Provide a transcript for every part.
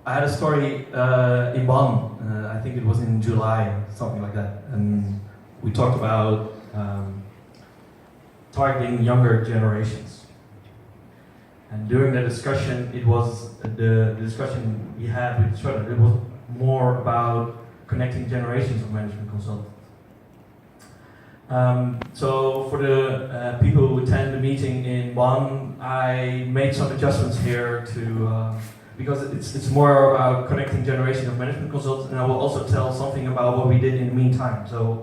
I had a story in Bonn, I think it was in July, something like that, and we talked about targeting younger generations. And during the discussion, it was the discussion we had with each other, it was more about connecting generations of management consultants. So for the people who attend the meeting in Bonn, I made some adjustments here to because it's more about connecting generations of management consultants, and I will also tell something about what we did in the meantime. So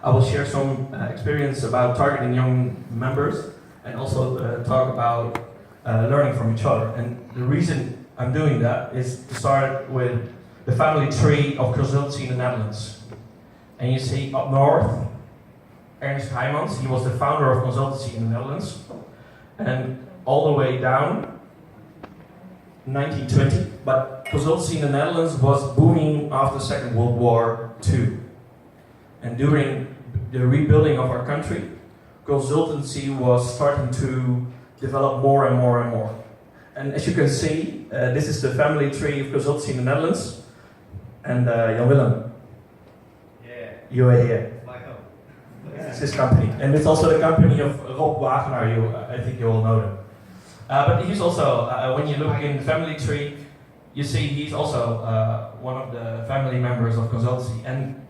I will share some experience about targeting young members, and also talk about learning from each other. And the reason I'm doing that is to start with the family tree of consultancy in the Netherlands. And you see up north, Ernst Heijmans, he was the founder of consultancy in the Netherlands. And all the way down, 1920, but consultancy in the Netherlands was booming after the Second World War II. And during the rebuilding of our country, consultancy was starting to develop more and more and more. And as you can see, this is the family tree of consultancy in the Netherlands. And Jan Willem, you are here. This is his company. And it's also the company of Rob Wagenaar, I think you all know them. But he's also, when you look in the family tree, you see he's also one of the family members of consultancy. And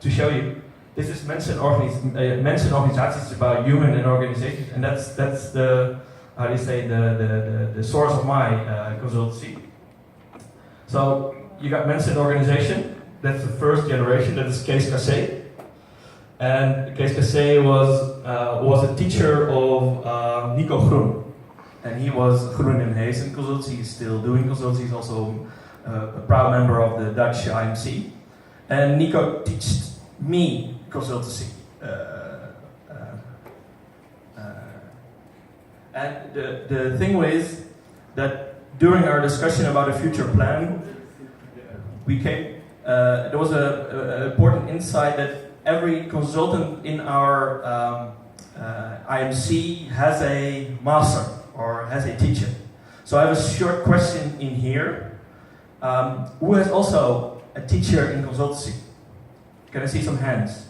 to show you, this is Mensenorganisaties, about human and organizations, and that's the, how do you say, the source of my consultancy. So you got Mensen Organization, that's the first generation, that is Kees Cassé. And Kees Cassé was a teacher of Nico Groen. And he was Groen en Heesen consultancy, he's still doing consultancy, he's also a proud member of the Dutch IMC. And Nico teaches me consultancy. And the thing is that during our discussion about a future plan, there was an important insight that every consultant in our IMC has a master or has a teacher. So I have a short question in here. Who has also a teacher in consultancy? Can I see some hands?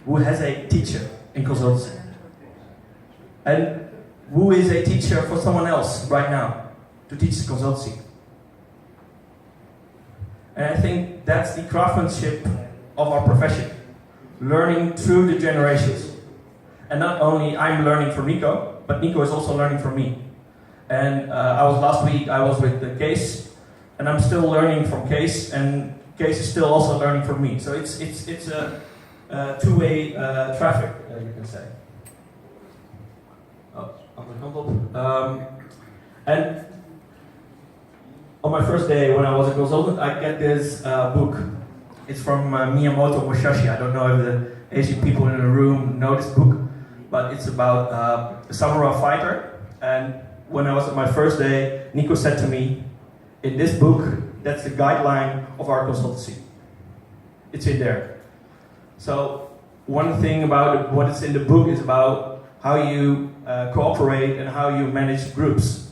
Who has a teacher in consultancy? And who is a teacher for someone else right now to teach the consultancy? And I think that's the craftsmanship of our profession. Learning through the generations. And not only I'm learning from Nico, but Nico is also learning from me. And last week I was with the Kees, and I'm still learning from Kees, and Kees is still also learning from me. So it's a two-way traffic, you can say. And on my first day when I was a consultant, I get this book. It's from Miyamoto Musashi. I don't know if the Asian people in the room know this book, but it's about a samurai fighter. And when I was at my first day, Nico said to me, in this book, that's the guideline of our consultancy. It's in there. So one thing about what is in the book is about how you cooperate and how you manage groups.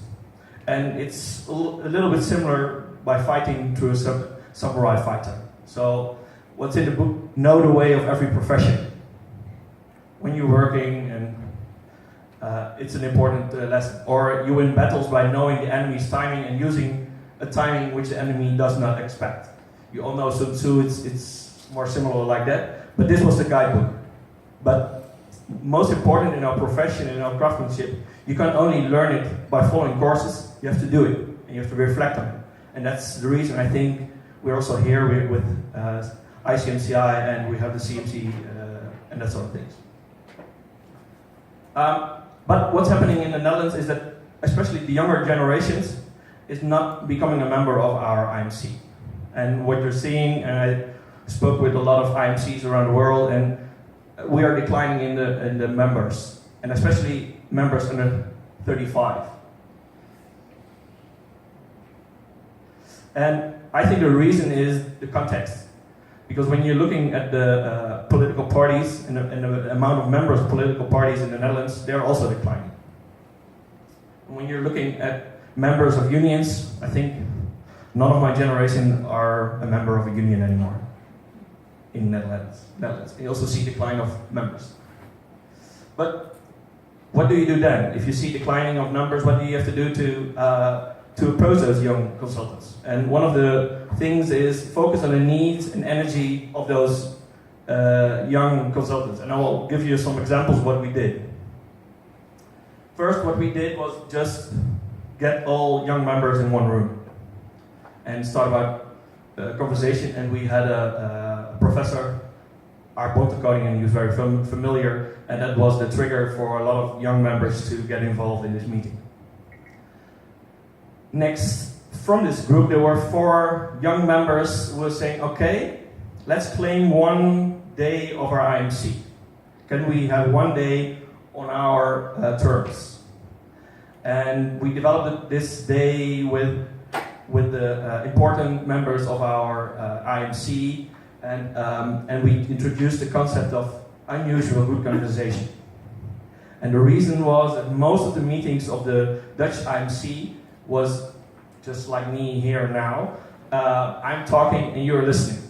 And it's a little bit similar by fighting through a samurai fighter. So what's in the book, know the way of every profession. When you're working, and it's an important lesson. Or you win battles by knowing the enemy's timing and using a timing which the enemy does not expect. You all know Sun Tzu, it's more similar like that. But this was the guidebook. But most important in our profession, in our craftsmanship, you can't only learn it by following courses, you have to do it, and you have to reflect on it. And that's the reason I think we're also here with ICMCI, and we have the CMC and that sort of things. But what's happening in the Netherlands is that, especially the younger generations, is not becoming a member of our IMC. And what you're seeing, and I spoke with a lot of IMCs around the world, and we are declining in the members, and especially members under 35. And I think the reason is the context. Because when you're looking at the political parties and the amount of members of political parties in the Netherlands, they're also declining. And when you're looking at members of unions, I think None of my generation are a member of a union anymore in Netherlands. You also see decline of members. But what do you do then? If you see declining of numbers, what do you have to do to approach those young consultants? And one of the things is focus on the needs and energy of those young consultants. And I will give you some examples of what we did. First, what we did was just get all young members in one room and start about conversation. And we had a professor, Art Bontekoning, and he was very familiar, and that was the trigger for a lot of young members to get involved in this meeting. Next, from this group, there were 4 young members who were saying, okay, let's claim one day of our IMC. Can we have one day on our terms? And we developed this day with the important members of our IMC, and we introduced the concept of unusual good conversation. And the reason was that most of the meetings of the Dutch IMC was just like me here now. I'm talking and you're listening.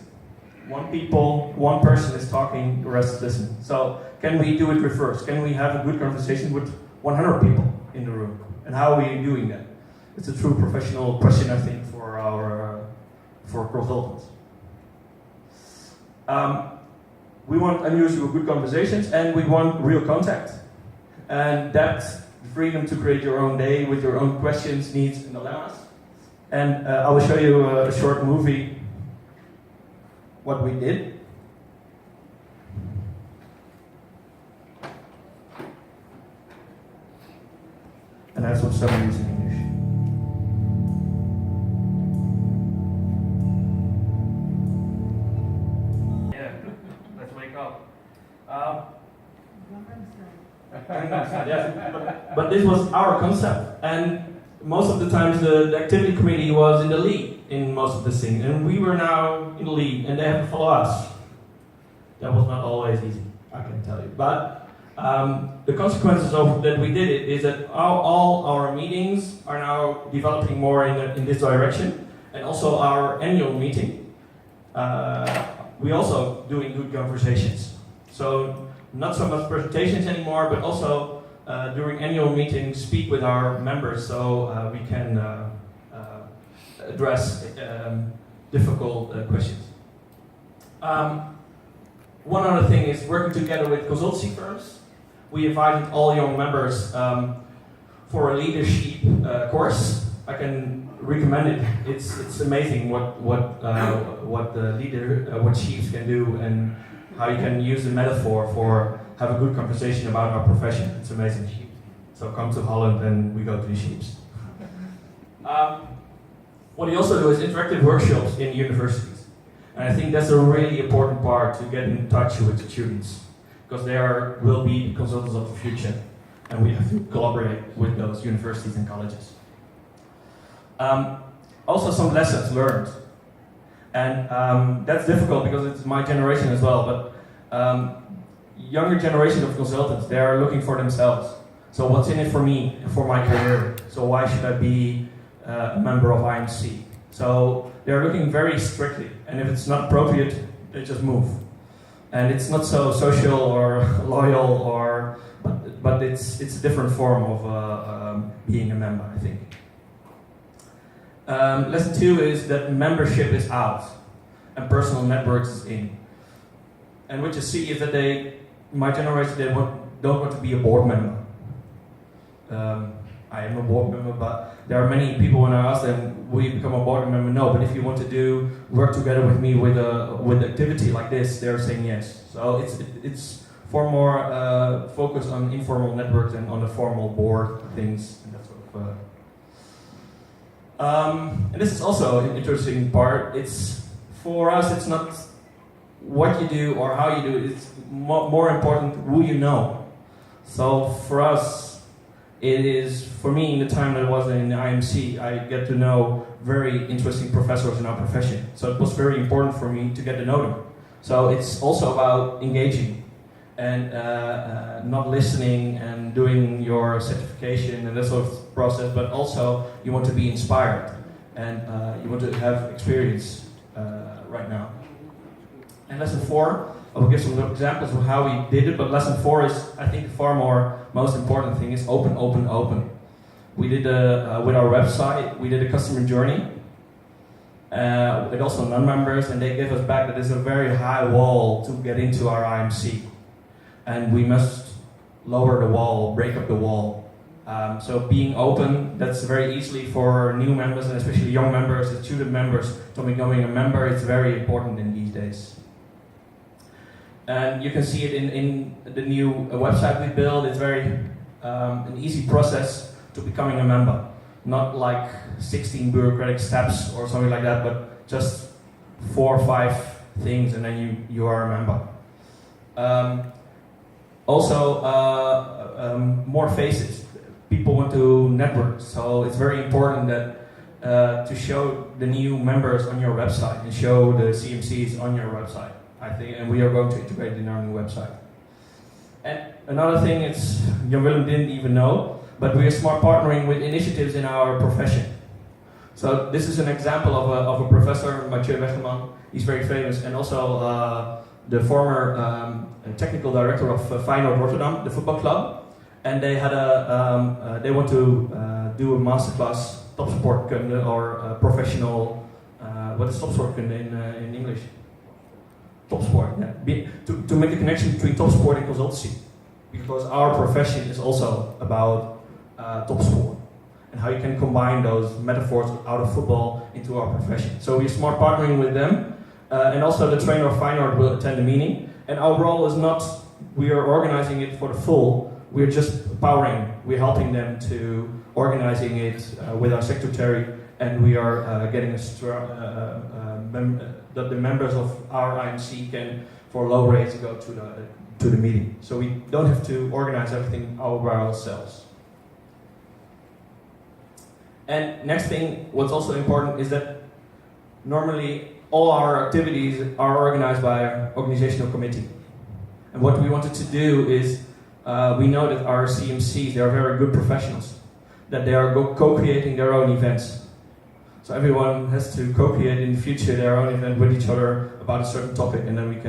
One person is talking, the rest is listening. So can we do it reverse? Can we have a good conversation with 100 people in the room? And how are we doing that? It's a true professional question, I think, for consultants. We want unusual good conversations, and we want real contact. And that's the freedom to create your own day with your own questions, needs, and dilemmas. And I will show you a short movie, what we did. And I have some summaries in English. Yeah, let's wake up. But this was our concept, and most of the times the activity committee was in the lead in most of this thing, and we were now in the lead, and they have to follow us. That was not always easy, I can tell you. But the consequences of that we did it is that all our meetings are now developing more in this direction, and also our annual meeting. We also doing good conversations. So not so much presentations anymore, but also during annual meetings speak with our members so we can address difficult questions. One other thing is working together with consultancy firms. We invited all young members for a leadership course. I can recommend it. It's amazing what chiefs can do and how you can use the metaphor for have a good conversation about our profession. It's amazing. So come to Holland and we go to the sheeps. What we also do is interactive workshops in universities. And I think that's a really important part to get in touch with the students, because they will be consultants of the future, and we have to collaborate with those universities and colleges. Also some lessons learned. And that's difficult because it's my generation as well, but younger generation of consultants, they are looking for themselves. So what's in it for me, for my career? So why should I be a member of IMC? So they're looking very strictly, and if it's not appropriate, they just move. And it's not so social or loyal, but it's a different form of being a member, I think. Lesson 2 is that membership is out and personal networks is in. And what you see is that my generation, don't want to be a board member. I am a board member, but there are many people when I ask them, will you become a board member? No, but if you want to work together with me with activity like this, they're saying yes. So it's far more focused on informal networks and on the formal board things and that sort of. And this is also an interesting part. For us, it's not what you do or how you do it. It's more important who you know. So for us, it is, for me, in the time that I was in the IMC, I get to know very interesting professors in our profession. So it was very important for me to get to know them. So it's also about engaging and not listening and doing your certification and that sort of process, but also you want to be inspired. and you want to have experience right now. And lesson 4, I will give some examples of how we did it, but lesson 4 is, I think, far more most important thing is open, open, open. We did with our website, we did a customer journey with also non-members, and they gave us back that there's a very high wall to get into our IMC, and we must lower the wall, break up the wall. So being open, that's very easily for new members and especially young members and student members to becoming a member. It's very important in these days. And you can see it in the new website we built. It's very an easy process to becoming a member. Not like 16 bureaucratic steps or something like that, but just 4 or 5 things and then you are a member. More faces. People want to network, so it's very important that to show the new members on your website and show the CMCs on your website, I think, and we are going to integrate it in our new website. And another thing, it's Jan Willem didn't even know, but we are smart partnering with initiatives in our profession. So this is an example of a professor, Mathieu Wegeman. He's very famous, and also the former technical director of Feyenoord Rotterdam, the football club. And they had they want to do a masterclass topsportkunde or professional. What is topsportkunde in English? Topsport. Yeah. To make a connection between topsport and consultancy, because our profession is also about topsport and how you can combine those metaphors out of football into our profession. So we're smart partnering with them, and also the trainer of Feyenoord will attend the meeting. And our role is not we are organizing it for the full. We're just powering, we're helping them to organizing it with our secretary, and we are getting that the members of our IMC can, for low rates, go to the meeting. So we don't have to organize everything all by ourselves. And next thing, what's also important is that normally all our activities are organized by an organizational committee. And what we wanted to do is we know that our CMCs, they are very good professionals, that they are co-creating their own events. So everyone has to co-create in the future their own event with each other about a certain topic, and then we can